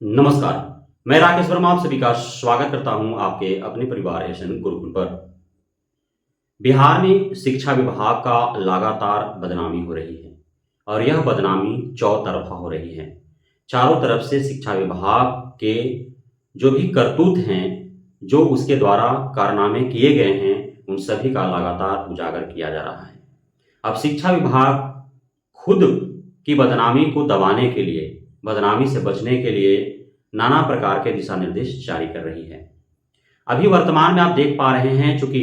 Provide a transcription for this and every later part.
नमस्कार। मैं राकेश वर्मा आप सभी का स्वागत करता हूं आपके अपने परिवार एशन गुरुकुल पर। बिहार में शिक्षा विभाग का लगातार बदनामी हो रही है और यह बदनामी चौतरफा हो रही है। चारों तरफ से शिक्षा विभाग के जो भी करतूत हैं, जो उसके द्वारा कारनामे किए गए हैं, उन सभी का लगातार उजागर किया जा रहा है। अब शिक्षा विभाग खुद की बदनामी को दबाने के लिए, बदनामी से बचने के लिए नाना प्रकार के दिशा निर्देश जारी कर रही है। अभी वर्तमान में आप देख पा रहे हैं, चूंकि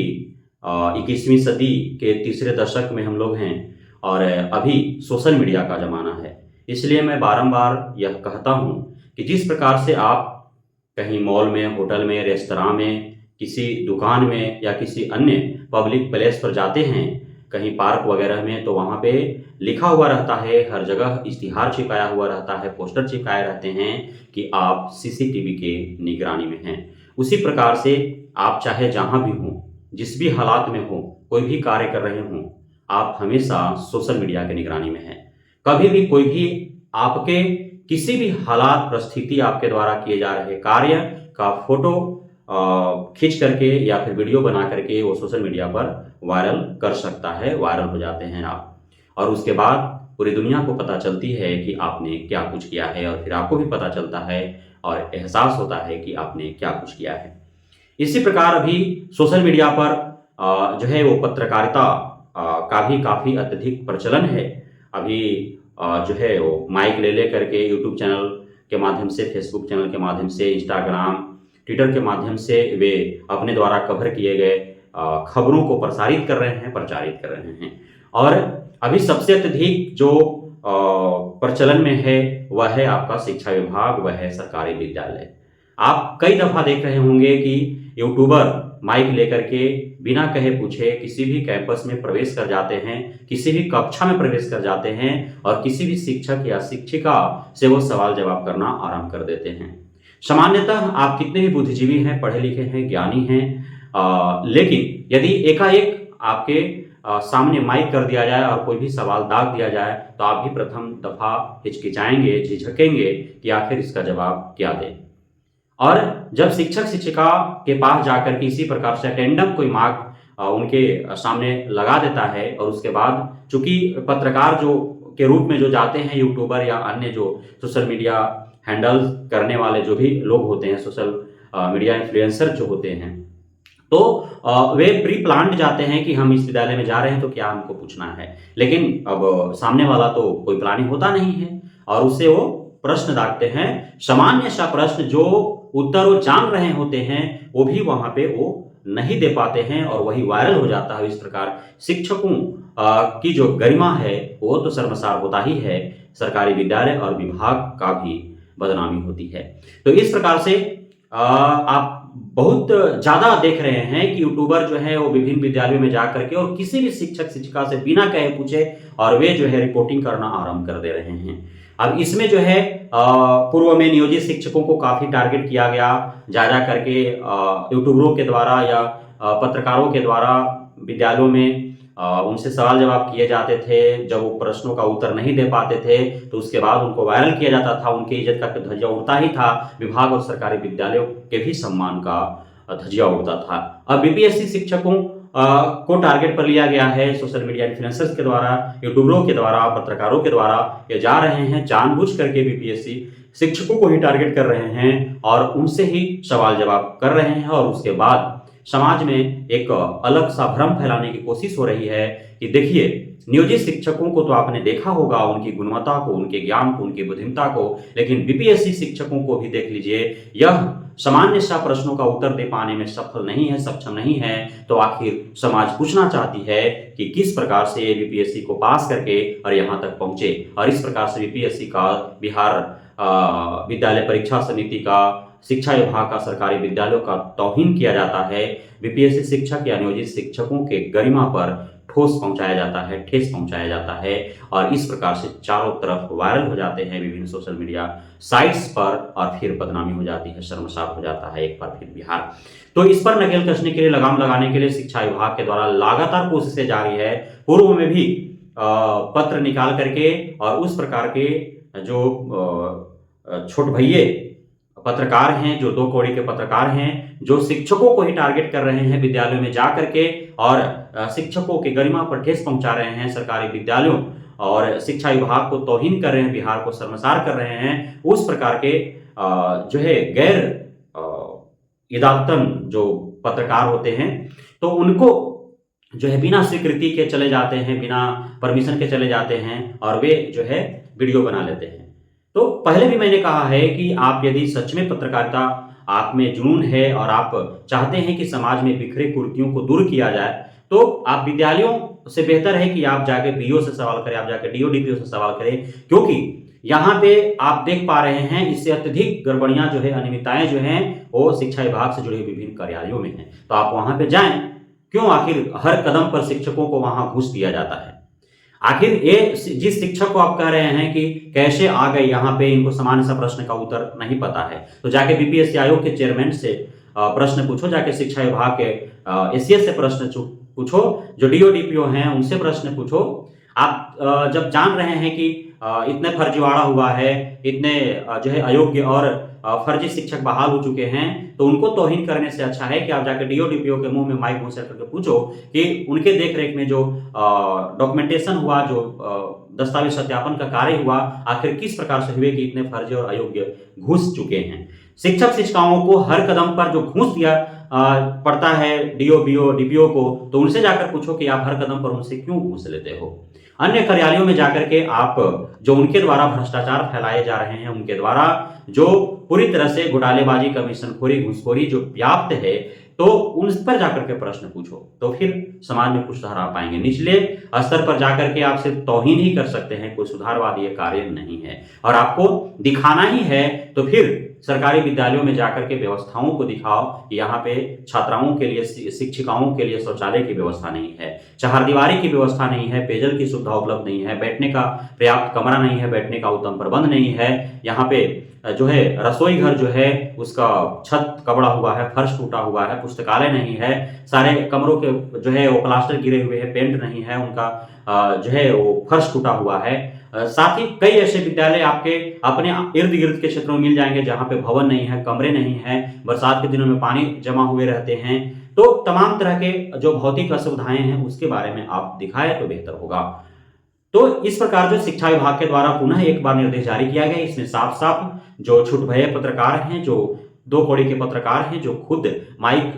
21वीं सदी के तीसरे दशक में हम लोग हैं और अभी सोशल मीडिया का ज़माना है। इसलिए मैं बारंबार यह कहता हूं कि जिस प्रकार से आप कहीं मॉल में, होटल में, रेस्तरां में, किसी दुकान में या किसी अन्य पब्लिक प्लेस पर जाते हैं, कहीं पार्क वगैरह में, तो वहाँ पे लिखा हुआ रहता है, हर जगह इश्तिहार चिपकाया हुआ रहता है, पोस्टर चिपकाए रहते हैं कि आप सीसीटीवी के निगरानी में हैं। उसी प्रकार से आप चाहे जहाँ भी हों, जिस भी हालात में हों, कोई भी कार्य कर रहे हों, आप हमेशा सोशल मीडिया की निगरानी में हैं। कभी भी कोई भी आपके किसी भी हालात, परिस्थिति, आपके द्वारा किए जा रहे कार्य का फोटो खींच करके या फिर वीडियो बना करके वो सोशल मीडिया पर वायरल कर सकता है, वायरल हो जाते हैं आप। और उसके बाद पूरी दुनिया को पता चलती है कि आपने क्या कुछ किया है और फिर आपको भी पता चलता है और एहसास होता है कि आपने क्या कुछ किया है। इसी प्रकार अभी सोशल मीडिया पर जो है वो पत्रकारिता का भी काफ़ी अत्यधिक प्रचलन है। अभी जो है वो माइक ले ले करके यूट्यूब चैनल के माध्यम से, फेसबुक चैनल के माध्यम से, इंस्टाग्राम, ट्विटर के माध्यम से वे अपने द्वारा कवर किए गए खबरों को प्रसारित कर रहे हैं, प्रचारित कर रहे हैं। और अभी सबसे अत्यधिक जो प्रचलन में है वह है आपका शिक्षा विभाग, वह है सरकारी विद्यालय। आप कई दफ़ा देख रहे होंगे कि यूट्यूबर माइक लेकर के बिना कहे पूछे किसी भी कैंपस में प्रवेश कर जाते हैं, किसी भी कक्षा में प्रवेश कर जाते हैं और किसी भी शिक्षक या शिक्षिका से वो सवाल जवाब करना आरंभ कर देते हैं। सामान्यतः आप कितने भी बुद्धिजीवी हैं, पढ़े लिखे हैं, ज्ञानी हैं, लेकिन यदि एकाएक आपके सामने माइक कर दिया जाए और कोई भी सवाल दाग दिया जाए तो आप भी प्रथम दफ़ा हिचकिचाएंगे, झिझकेंगे कि आखिर इसका जवाब क्या दें। और जब शिक्षक शिक्षिका के पास जाकर के इसी प्रकार से अटेंडम कोई मार्क उनके सामने लगा देता है और उसके बाद चूंकि पत्रकार जो के रूप में जो जाते हैं, यूट्यूबर या अन्य जो सोशल मीडिया हैंडल करने वाले जो भी लोग होते हैं, सोशल मीडिया इन्फ्लुएंसर जो होते हैं, तो वे प्री प्लान्ड जाते हैं कि हम इस विद्यालय में जा रहे हैं तो क्या हमको पूछना है। लेकिन अब सामने वाला तो कोई प्लानिंग होता नहीं है और उससे वो प्रश्न दागते हैं। सामान्य सा प्रश्न जो उत्तर वो जान रहे होते हैं वो भी वहां पे वो नहीं दे पाते हैं और वही वायरल हो जाता है। इस प्रकार शिक्षकों की जो गरिमा है वो तो शर्मसार होता ही है, सरकारी विद्यालय और विभाग का भी बदनामी होती है। तो इस प्रकार से आप बहुत ज़्यादा देख रहे हैं कि यूट्यूबर जो है वो विभिन्न विद्यालयों में जा करके और किसी भी शिक्षक शिक्षिका से बिना कहे पूछे और वे जो है रिपोर्टिंग करना आरंभ कर दे रहे हैं। अब इसमें जो है पूर्व में नियोजित शिक्षकों को काफ़ी टारगेट किया गया, जा करके यूट्यूबरों के द्वारा या पत्रकारों के द्वारा विद्यालयों में उनसे सवाल जवाब किए जाते थे। जब वो प्रश्नों का उत्तर नहीं दे पाते थे तो उसके बाद उनको वायरल किया जाता था। उनकी इज्जत का धज्जिया उड़ता ही था, विभाग और सरकारी विद्यालयों के भी सम्मान का धज्जिया उड़ता था। अब बीपीएससी शिक्षकों को टारगेट पर लिया गया है। सोशल मीडिया इन्फ्लुएंसर्स के द्वारा, यूट्यूबरों के द्वारा, पत्रकारों के द्वारा ये जा रहे हैं, जानबूझ करके बीपीएससी शिक्षकों को ही टारगेट कर रहे हैं और उनसे ही सवाल जवाब कर रहे हैं। और उसके बाद समाज में एक अलग सा भ्रम फैलाने की कोशिश हो रही है कि देखिए, नियोजित शिक्षकों को तो आपने देखा होगा, उनकी गुणवत्ता को, उनके ज्ञान को, उनकी बुद्धिमत्ता को, लेकिन बीपीएससी शिक्षकों को भी देख लीजिए, यह सामान्य सा प्रश्नों का उत्तर दे पाने में सफल नहीं है, सक्षम नहीं है। तो आखिर समाज पूछना चाहती है कि किस प्रकार से बीपीएससी को पास करके और यहाँ तक पहुंचे। और इस प्रकार से बीपीएससी का, बिहार विद्यालय परीक्षा समिति का, शिक्षा विभाग का, सरकारी विद्यालयों का तौहीन किया जाता है। बीपीएससी शिक्षक या नियोजित शिक्षकों के गरिमा पर ठोस पहुंचाया जाता है, ठेस पहुंचाया जाता है और इस प्रकार से चारों तरफ वायरल हो जाते हैं विभिन्न सोशल मीडिया साइट्स पर और फिर बदनामी हो जाती है, शर्मसार हो जाता है एक बार फिर बिहार। तो इस पर नकेल कसने के लिए, लगाम लगाने के लिए शिक्षा विभाग के द्वारा लगातार कोशिशें जारी है। पूर्व में भी पत्र निकाल करके और उस प्रकार के जो छोट भैये पत्रकार हैं, जो दो कौड़ी के पत्रकार हैं, जो शिक्षकों को ही टारगेट कर रहे हैं विद्यालयों में जा करके और शिक्षकों की गरिमा पर ठेस पहुंचा रहे हैं, सरकारी विद्यालयों और शिक्षा विभाग को तौहीन कर रहे हैं, बिहार को शर्मसार कर रहे हैं, उस प्रकार के जो है गैर इदालतन जो पत्रकार होते हैं, तो उनको जो है बिना स्वीकृति के चले जाते हैं, बिना परमिशन के चले जाते हैं और वे जो है वीडियो बना लेते हैं। तो पहले भी मैंने कहा है कि आप यदि सच में पत्रकारिता आप में जुनून है और आप चाहते हैं कि समाज में बिखरे कुरीतियों को दूर किया जाए, तो आप विद्यालयों से बेहतर है कि आप जाके बीओ से सवाल करें, आप जाके डीओ डीपीओ से सवाल करें, क्योंकि यहाँ पे आप देख पा रहे हैं इससे अत्यधिक गड़बड़ियां जो है, अनियमितताएं जो हैं वो शिक्षा विभाग से जुड़े विभिन्न कार्यालयों में हैं। तो आप वहां पे जाएं। क्यों आखिर हर कदम पर शिक्षकों को वहां घूस दिया जाता है? आखिर ये जिस शिक्षक को आप कह रहे हैं कि कैसे आ गए यहाँ पे, इनको सामान्य सा प्रश्न का उत्तर नहीं पता है, तो जाके बीपीएससी आयोग के चेयरमैन से प्रश्न पूछो, जाके शिक्षा विभाग के एसीएस से प्रश्न पूछो, जो डीओ डीपीओ हैं उनसे प्रश्न पूछो। आप जब जान रहे हैं कि इतने फर्जीवाड़ा हुआ है, इतने जो है अयोग्य और फर्जी शिक्षक बहाल हो चुके हैं, तो उनको तौहीन करने से अच्छा है कि आप जाकर डीओ डीपीओ के मुंह में माइक घुसा करके पूछो कि उनके देखरेख में जो डॉक्यूमेंटेशन हुआ, जो दस्तावेज सत्यापन का कार्य हुआ, आखिर किस प्रकार से हुए कि इतने फर्जी और अयोग्य घूस चुके हैं। शिक्षक शिक्षिकाओं को हर कदम पर जो घूस दिया पड़ता है डीओ बीओ डीपीओ को, तो उनसे जाकर पूछो कि आप हर कदम पर उनसे क्यों घूस लेते हो। अन्य कार्यालयों में जाकर के आप जो उनके द्वारा भ्रष्टाचार फैलाए जा रहे हैं, उनके द्वारा जो पूरी तरह से घोटालेबाजी, कमीशनखोरी, घूसखोरी जो व्याप्त है, तो उन पर जाकर के प्रश्न पूछो, तो फिर समाज में कुछ सुधार आ पाएंगे। निचले स्तर पर जाकर के आप सिर्फ तौहीन ही कर सकते हैं, कोई सुधारवादी कार्य नहीं है। और आपको दिखाना ही है तो फिर सरकारी विद्यालयों में जाकर के व्यवस्थाओं को दिखाओ कि यहाँ पे छात्राओं के लिए, शिक्षिकाओं के लिए शौचालय की व्यवस्था नहीं है, चहारदीवारी की व्यवस्था नहीं है, पेयजल की सुविधा उपलब्ध नहीं है, बैठने का पर्याप्त कमरा नहीं है, बैठने का उत्तम प्रबंध नहीं है, यहाँ पे जो है रसोई घर जो है उसका छत कबड़ा हुआ है, फर्श टूटा हुआ है, पुस्तकालय नहीं है, सारे कमरों के जो है वो प्लास्टर गिरे हुए हैं, पेंट नहीं है, उनका जो है वो फर्श टूटा हुआ है। साथ ही कई ऐसे विद्यालय आपके अपने इर्द गिर्द के क्षेत्रों में मिल जाएंगे जहां पे भवन नहीं है, कमरे नहीं है, बरसात के दिनों में पानी जमा हुए रहते हैं। तो तमाम तरह के जो भौतिक असुविधाएं हैं उसके बारे में आप दिखाएं तो बेहतर होगा। तो इस प्रकार जो शिक्षा विभाग के द्वारा पुनः एक बार निर्देश जारी किया गया, इसमें साफ साफ जो छुटभये पत्रकार हैं, जो दो कौड़ी के पत्रकार हैं, जो खुद माइक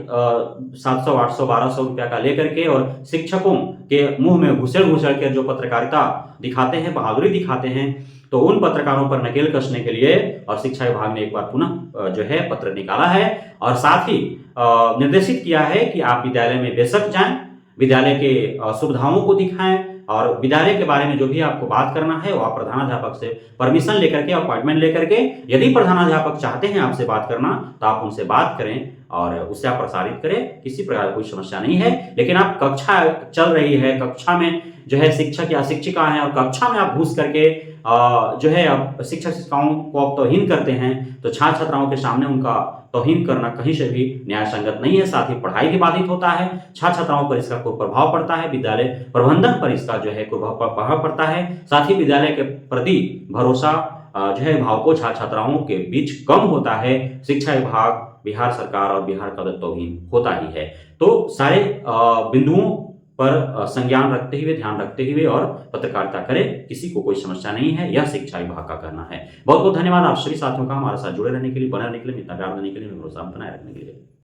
700, 800, 1200 रुपया का लेकर के और शिक्षकों के मुंह में घुसेड़ के जो पत्रकारिता दिखाते हैं, बहादुरी दिखाते हैं, तो उन पत्रकारों पर नकेल कसने के लिए और शिक्षा विभाग ने एक बार पुनः जो है पत्र निकाला है और साथ ही निर्देशित किया है कि आप विद्यालय में बेशक जाएं, विद्यालय के सुविधाओं को दिखाएं और विद्यालय के बारे में जो भी आपको बात करना है वो आप प्रधानाध्यापक से परमिशन लेकर के, अपॉइंटमेंट लेकर के, यदि प्रधानाध्यापक चाहते हैं आपसे बात करना तो आप उनसे बात करें और उससे आप प्रसारित करें, किसी प्रकार कोई समस्या नहीं है। लेकिन आप कक्षा चल रही है, कक्षा में जो है शिक्षक या शिक्षिका हैं और कक्षा में आप घुस करके जो है आप शिक्षक शिक्षिकाओं को आप तौहीन करते हैं, तो छात्र छात्राओं के सामने उनका तौहीन करना कहीं से भी न्याय संगत नहीं है। साथ ही पढ़ाई भी बाधित होता है, छात्र छात्राओं पर इसका कोई प्रभाव पड़ता है, विद्यालय प्रबंधन पर इसका जो है कोई प्रभाव पड़ता है। साथ ही विद्यालय के प्रति भरोसा जो है भाव छात्र छात्राओं के बीच कम होता है। शिक्षा विभाग, बिहार सरकार और बिहार का तौहीन होता ही है। तो सारे बिंदुओं पर संज्ञान रखते हुए, ध्यान रखते हुए और पत्रकारिता करें, किसी को कोई समस्या नहीं है, यह शिक्षा विभाग का करना है। बहुत बहुत धन्यवाद आप सभी साथियों का हमारे साथ जुड़े रहने के लिए, बने रहने के लिए, इतना प्यार देने के लिए, भरोसा बनाए रखने के लिए।